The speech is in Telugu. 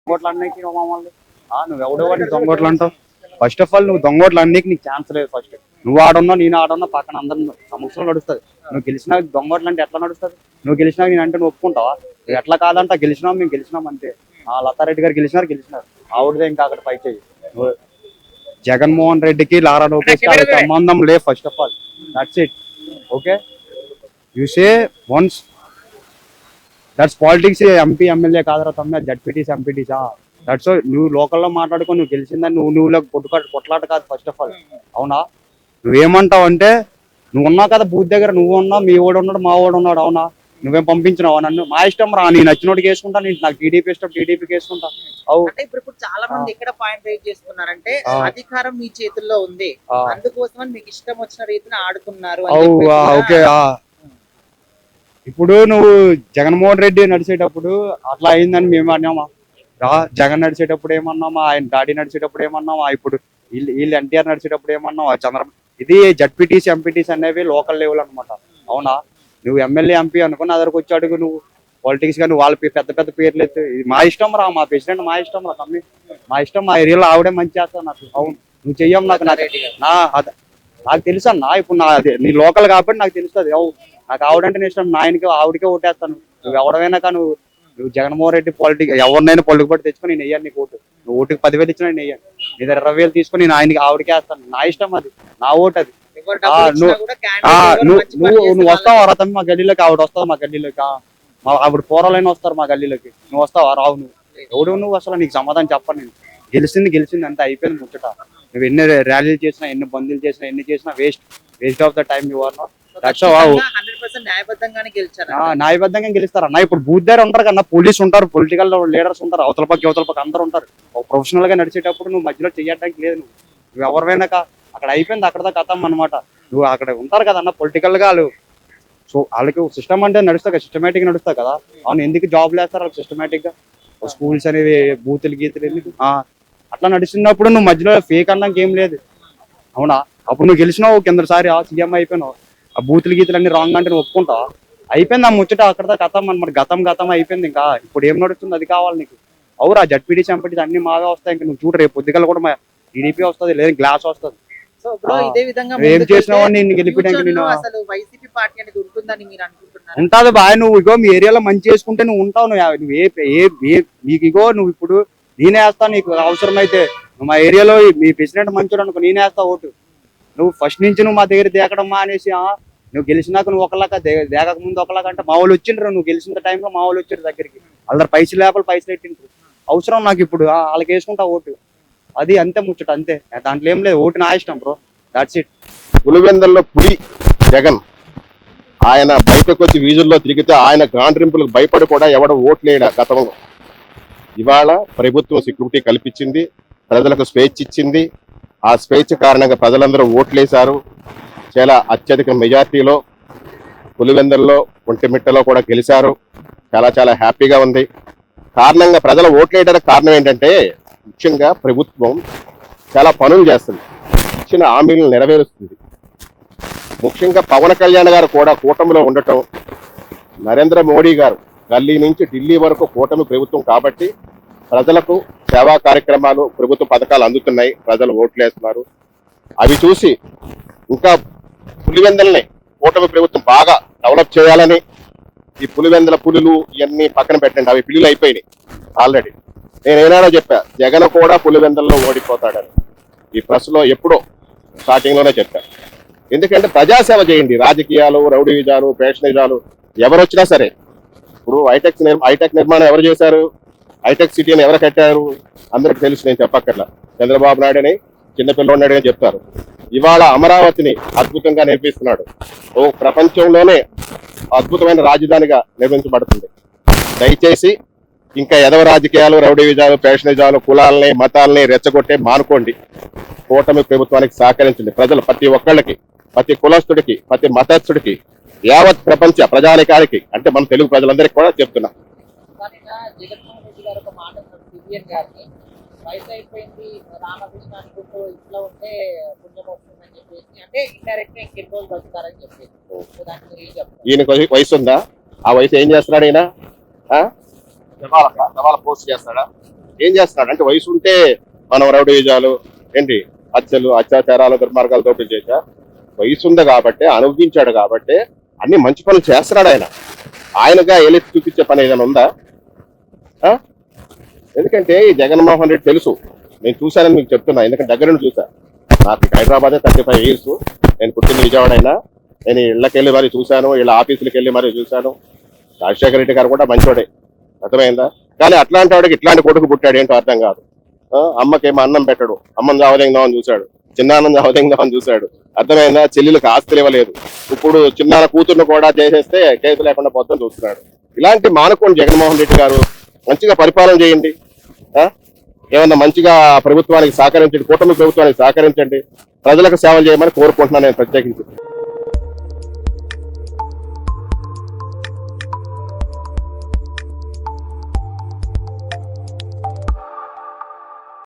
దొంగోట్లు అన్నికి మమ్మల్ని నువ్వు ఎవడో వాడికి దొంగోట్లు అంటావు? ఫస్ట్ ఆఫ్ ఆల్ నువ్వు దొంగోట్లు అన్నికి నీకు ఛాన్స్ లేదు. ఫస్ట్ నువ్వు ఆడున్నా నేను ఆడున్నా పక్కన అందరు సంవత్సరం నడుస్తుంది. నువ్వు గెలిచినా దొంగోట్లు అంటే ఎట్లా నడుస్తుంది? నువ్వు గెలిచినా నేను అంటే నువ్వు ఒప్పుకుంటావా? నువ్వు ఎట్లా కాదంట గెలిచినావు, మేము గెలిచినాం అంతే. లతారెడ్డి గారు గెలిచినారు ఆవిడదే ఇంకా అక్కడ పై చేయి. జగన్మోహన్ రెడ్డికి లారా లోకేష్ కి సంబంధం లేదు. First of all that's it. Okay, you say once that's politics. MP MLA కాదరా తమ్మ, జడ్పీటీస్ ఎంపీటీసా దట్స్. నువ్వు లోకల్లో మాట్లాడుకో, నువ్వు గెలిచిందని నువ్వు కొట్లాట కాదు ఫస్ట్ ఆఫ్ ఆల్. అవునా? నువ్వేమంటావు అంటే నువ్వు ఉన్నావు కదా బూత్ దగ్గర, నువ్వు ఉన్నావు, మీ వాడు ఉన్నాడు, మా వాడు ఉన్నాడు. అవునా? నువ్వేం పంపించినావు నన్ను? మా ఇష్టం రా, నేను నచ్చినోడికి వేసుకుంటా. నేను నాకు టీడీపీ ఇష్టం, టీడీపీకి వేసుకుంటా. ఇప్పుడు చాలా మంది ఎక్కడ పాయింట్ రైజ్ చేస్తున్నారంటే అధికారం మీ చేతుల్లో ఉంది, అందుకోసం మీకు ఇష్టం వచ్చిన రీతిని ఆడుతున్నారు. ఓకే, ఇప్పుడు నువ్వు జగన్మోహన్ రెడ్డి నడిచేటప్పుడు అట్లా అయిందని మేము అన్నామా? జగన్ నడిచేటప్పుడు ఏమన్నామా? ఆయన డాడీ నడిచేటప్పుడు ఏమన్నామా? ఇప్పుడు వీళ్ళు ఎన్టీఆర్ నడిచేటప్పుడు ఏమన్నావా? ఇది జడ్పీటీసీ ఎంపీటీసీ అనేవి లోకల్ లెవెల్ అనమాట. అవునా? నువ్వు ఎమ్మెల్యే ఎంపీ అనుకుని అదరికి వచ్చి అడుగు. నువ్వు పాలిటిక్స్ గా నువ్వు వాళ్ళ పెద్ద పెద్ద పేర్లు ఎత్తు. ఇది మా ఇష్టం రా, మా ప్రెసిడెంట్ మా ఇష్టం రా తమ్మి, మా ఇష్టం. మా ఏరియాలో ఆవిడే మంచి చేస్తావు నాకు. అవును, నువ్వు చెయ్యం నాకు తెలుసు అన్న. ఇప్పుడు నీ లోకల్ కాబట్టి నాకు తెలుస్తుంది. నాకు ఆవిడంటే ఇష్టం. నా ఆయనకి ఆవిడకే ఓటేస్తాను. నువ్వు ఎవడైనా నువ్వు జగన్మోహన్ రెడ్డి పాలిటిక్ ఎవరినైనా పొలికి పట్టి తెచ్చుకొని నేను వెయ్యాను నీకు ఓటు. నువ్వు ఓటుకి 10,000 ఇచ్చినా నేను వెయ్యాను. నీ దగ్గర 20,000 తీసుకొని నేను ఆయనకి ఆవిడకే వేస్తాను. నా ఇష్టం, అది నా ఓటు. అది నువ్వు వస్తావా రా తమ్మి మా గల్లీలోకి? ఆవిడ వస్తావు మా గల్లీలోకి? ఆవిడ పోరాలైనా వస్తారు మా గల్లీలోకి. నువ్వు వస్తావా? రావు. నువ్వు నువ్వు అసలు నీకు సమాధానం చెప్పను నేను. గెలిచింది అంతే, అయిపోయింది ముచ్చట. నువ్వు ఎన్ని ర్యాలీలు చేసినా, ఎన్ని బందీలు చేసినా, ఎన్ని చేసినా వేస్ట్ ఆఫ్ ద టైం. న్యాయబద్ధంగా గెలుస్తారన్న. ఇప్పుడు బూత్ దగ్గర ఉంటారు కన్నా, పోలీసు ఉంటారు, పొలిటికల్ లీడర్స్ ఉంటారు, అవతల పక్క అందరు ఉంటారు. ప్రొఫెషనల్ గా నడిచేటప్పుడు నువ్వు మధ్యలో చెయ్యడానికి లేదు. నువ్వు ఎవరివైనా అక్కడ అయిపోయింది, అక్కడ కథం అనమాట. నువ్వు అక్కడ ఉంటారు కదన్న పొలిటికల్ గా వాళ్ళు. సో వాళ్ళకి సిస్టమ్ అంటే నడుస్తా కదా, సిస్టమేటిక్ గా నడుస్తా కదా. అవును, ఎందుకు జాబ్లు వేస్తారు వాళ్ళకి సిస్టమేటిక్ గా? స్కూల్స్ అనేవి బూతులు గీతులు ఎందుకు? అట్లా నడుస్తున్నప్పుడు నువ్వు మధ్యలో ఫేక్ అన్నాక ఏం లేదు. అవునా? అప్పుడు నువ్వు గెలిచినావు కిందసారి సీఎం అయిపోయినావు. ఆ బూతులు గీతులు అన్ని రాంగ్ అంటే నువ్వు ఒప్పుకుంటావు? అయిపోయింది ఆ ముచ్చట అక్కడ కథం అనమాట. గతం అయిపోయింది. ఇంకా ఇప్పుడు ఏం నడుస్తుంది అది కావాలి నీకు. అవురా, జడ్పీటీసీ ఎంపీటీసీ అన్ని మావే వస్తాయి. ఇంకా నువ్వు చూడు, రేపు పొద్దుగల కూడా టీడీపీ వస్తుంది, లేదా గ్లాస్ వస్తుంది. ఏం చేసినావు నేను గెలిపించడానికి? ఉంటుంది బాయ్. నువ్వు ఇగో మీ ఏరియాలో మంచి చేసుకుంటే నువ్వు ఉంటావు. నీకు ఇగో నువ్వు ఇప్పుడు నేనే వేస్తాను నీకు అవసరం అయితే. నువ్వు మా ఏరియాలో మీ ప్రెసిడెంట్ మంచోడు అనుకో, నేనే వేస్తావు ఓటు. నువ్వు ఫస్ట్ నుంచి నువ్వు మా దగ్గర దేకడం మానేసి నువ్వు గెలిచినాక నువ్వు ఒకలాగా దేకక ముందు ఒకలాగా అంటే మా వాళ్ళు వచ్చిండ్రు. నువ్వు గెలిచిన టైంలో మా వాళ్ళు వచ్చారు దగ్గరికి. అందరు పైసలు పెట్టిండ్రు. అవసరం నాకు ఇప్పుడు వాళ్ళకి వేసుకుంటా ఓటు. అది అంతే ముచ్చట, అంతే. దాంట్లో ఏం లేదు. ఓటు నా ఇష్టం బ్రో, దాట్స్ ఇట్. పులివెందుల్లో పులి జగన్ ఆయన బయటకు వచ్చి వీధుల్లో తిరిగితే ఆయన గాండ్రింపులకు భయపడి కూడా ఎవడు ఓట్లేడా గతంలో. ఇవాళ ప్రభుత్వం సెక్యూరిటీ కల్పించింది, ప్రజలకు స్వేచ్ఛ ఇచ్చింది. ఆ స్వేచ్ఛ కారణంగా ప్రజలందరూ ఓట్లేశారు. చాలా అత్యధిక మెజార్టీలో పులివెందుల్లో ఒంటిమిట్టలో కూడా గెలిచారు. చాలా హ్యాపీగా ఉంది. కారణంగా ప్రజలు ఓట్లేయడానికి కారణం ఏంటంటే ముఖ్యంగా ప్రభుత్వం చాలా పనులు చేస్తుంది, ఇచ్చిన హామీలను నెరవేరుస్తుంది. ముఖ్యంగా పవన్ కళ్యాణ్ గారు కూడా కూటమిలో ఉండటం, నరేంద్ర మోడీ గారు గల్లీ నుంచి ఢిల్లీ వరకు కూటమి ప్రభుత్వం కాబట్టి ప్రజలకు సేవా కార్యక్రమాలు, ప్రభుత్వ పథకాలు అందుతున్నాయి. ప్రజలు ఓట్లేస్తున్నారు. అవి చూసి ఇంకా పులివెందుల్ని కూటమి ప్రభుత్వం బాగా డెవలప్ చేయాలని, ఈ పులివెందుల పులులు ఇవన్నీ పక్కన పెట్టండి, అవి పిల్లులు అయిపోయినాయి ఆల్రెడీ. నేను ఏనాడో చెప్పా, జగన్ కూడా పులివెందుల్లో ఓడిపోతాడని. ఈ ప్రెస్లో ఎప్పుడో స్టార్టింగ్ లోనే చెప్పాను. ఎందుకంటే ప్రజాసేవ చేయండి. రాజకీయాలు, రౌడీజాలు, పేషనిజాలు ఎవరు వచ్చినా సరే. ఇప్పుడు హైటెక్ నిర్మాణం ఎవరు చేశారు? హైటెక్ సిటీని ఎవరు కట్టారు? అందరికి తెలుసు, నేను చెప్పక్కర్లా. చంద్రబాబు నాయుడు అని చిన్నపిల్లవాడు అని చెప్తారు. ఇవాళ అమరావతిని అద్భుతంగా నిర్మిస్తున్నాడు. ప్రపంచంలోనే అద్భుతమైన రాజధానిగా నిర్మించబడుతుంది. దయచేసి ఇంకా ఎదవ రాజకీయాలు, రౌడీజాలు, పేషనిజాలు, కులాలని మతాలని రెచ్చగొట్టే మానుకోండి. కూటమి ప్రభుత్వానికి సహకరించండి. ప్రజలు ప్రతి ఒక్కళ్ళకి, ప్రతి కులస్తుడికి, ప్రతి మతస్థుడికి, యావత్ ప్రపంచ ప్రజానికానికి, అంటే మన తెలుగు ప్రజలందరికీ కూడా చెప్తున్నా. ఈయనకు వయసు ఉందా? ఆ వయసు ఏం చేస్తున్నాడు ఈయన? పోస్ట్ చేస్తాడా? ఏం చేస్తున్నాడు అంటే వయసు ఉంటే మనం రౌడీజాలు ఏంటి హత్యలు అత్యాచారాలు దుర్మార్గాలు దోపిడీ చేశా వయసు ఉంది కాబట్టి అనుభవించాడు కాబట్టి అన్ని మంచి పనులు చేస్తున్నాడు ఆయనగా ఎలిసి చూపించే పని ఏదైనా ఉందా ఎందుకంటే ఈ జగన్మోహన్ రెడ్డి తెలుసు నేను చూశానని మీకు చెప్తున్నా ఎందుకంటే దగ్గర నుండి చూసా నాకు హైదరాబాద్ 35 years నేను పుట్టిన విజయవాడ అయినా నేను ఇళ్ళకి వెళ్ళి మరి చూశాను వీళ్ళ ఆఫీసులకు వెళ్ళి మరి చూశాను రాజశేఖర రెడ్డి గారు కూడా మంచోడే అర్థమైందా కానీ అట్లాంటి వాడికి ఇట్లాంటి కొడుకు పుట్టాడు ఏంటో అర్థం కాదు అమ్మకేమో అన్నం పెట్టడు అమ్మని జావదెందామని చూశాడు చిన్నాన్నం జావదెందామని చూశాడు అర్థమైందా చెల్లెలకు ఆస్తులు ఇవ్వలేదు ఇప్పుడు చిన్నాన్న కూతుర్ను కూడా చేసేస్తే కేసు లేకుండా పొద్దున చూస్తున్నాడు ఇలాంటి మానుకోండి జగన్మోహన్ రెడ్డి గారు మంచిగా పరిపాలన చేయండి ఏమన్నా మంచిగా ప్రభుత్వానికి సహకరించండి కూటమి ప్రభుత్వానికి సహకరించండి ప్రజలకు సేవలు చేయమని కోరుకుంటున్నాను నేను ప్రత్యేకించి